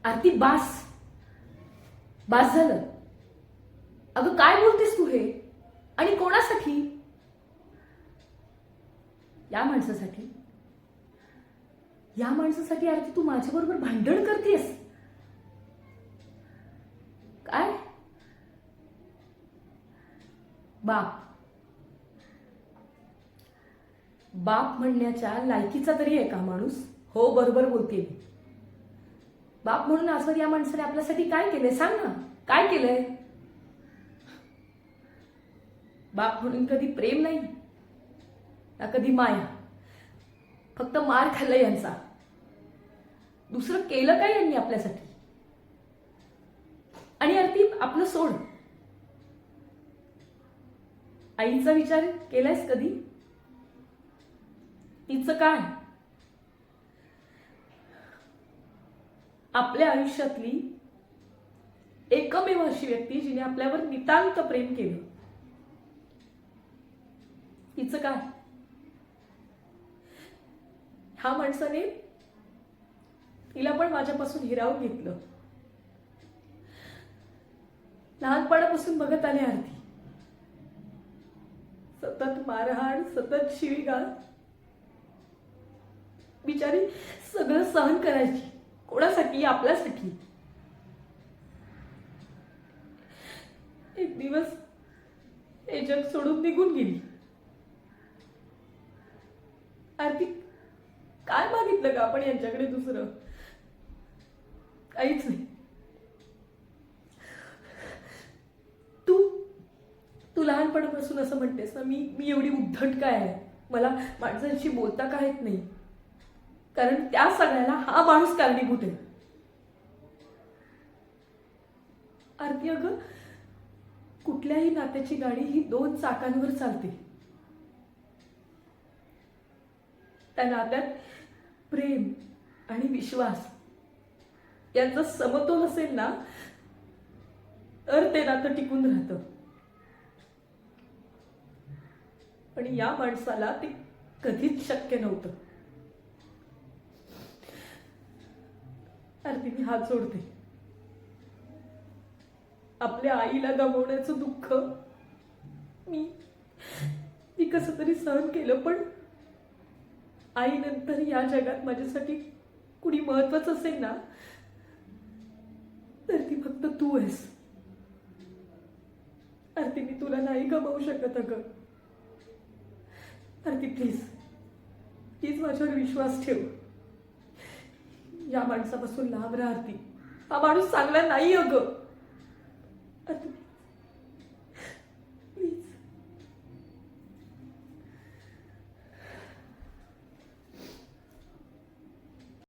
आरती बास बास झालं. अगं काय बोलतेस तू हे? आणि कोणासाठी? या माणसासाठी. या माणसासाठी आरती तू माझ्याबरोबर भांडण करतेस? काय? बाप बाप म्हणण्याच्या लायकीचा तरी आहे का माणूस? हो, बरोबर बोलते मी. बाप म्हणून आजवर या माणसाने आपल्यासाठी काय केलंय सांग ना. काय केलंय? बाप म्हणून कधी प्रेम नाही ना कधी माया. फक्त मार खाल्ला यांचा. दुसरं केलं काय यांनी आपल्यासाठी? आणि आरती आपलं सोड. आईचा विचार केलायस कधी? तिचं काय? आपल्या आयुष्यातली एकमेव अशी व्यक्ती जिने आपल्यावर नितांत प्रेम केलं. तिचं काय? ह्या माणसाने तिला पण माझ्यापासून हिरावून घेतलं. लहानपणापासून बघत आले आरती. सतत मारहाण, सतत शिवीगाळ. बिचारी सगळं सहन करायची. कोणासाठी? आपल्यासाठी. एक दिवस हे जग सोडून निघून गेली. आरती काय मागितलं का आपण यांच्याकडे दुसरं? काहीच नाही. तू तू लहानपणापासून असं म्हणतेस ना, मी एवढी उद्धट काय आहे? मला माणसांशी बोलता का येत नाही? कारण त्या सगळ्याला हा माणूस कारणीभूत आहे. आरती अगं, कुठल्याही नात्याची गाडी ही 2 चाकांवर चालते. त्या नात्यात प्रेम आणि विश्वास यांचा समतोल असेल ना, तर ते नातं टिकून राहतं. पण या माणसाला ते कधीच शक्य नव्हतं. आरती मी हात जोडते. आपल्या आईला गमावण्याचं दुःख मी कसं तरी सहन केलं, पण आईनंतर या जगात माझ्यासाठी कुणी महत्वाचं असेल ना, तर ती फक्त तू आहेस. आरती मी तुला नाही गमावू शकत अगं. आरती प्लीज प्लीज माझ्यावर विश्वास ठेव. या माणसापासून लांब राहा आरती. हा माणूस चांगला नाही अगं. आरती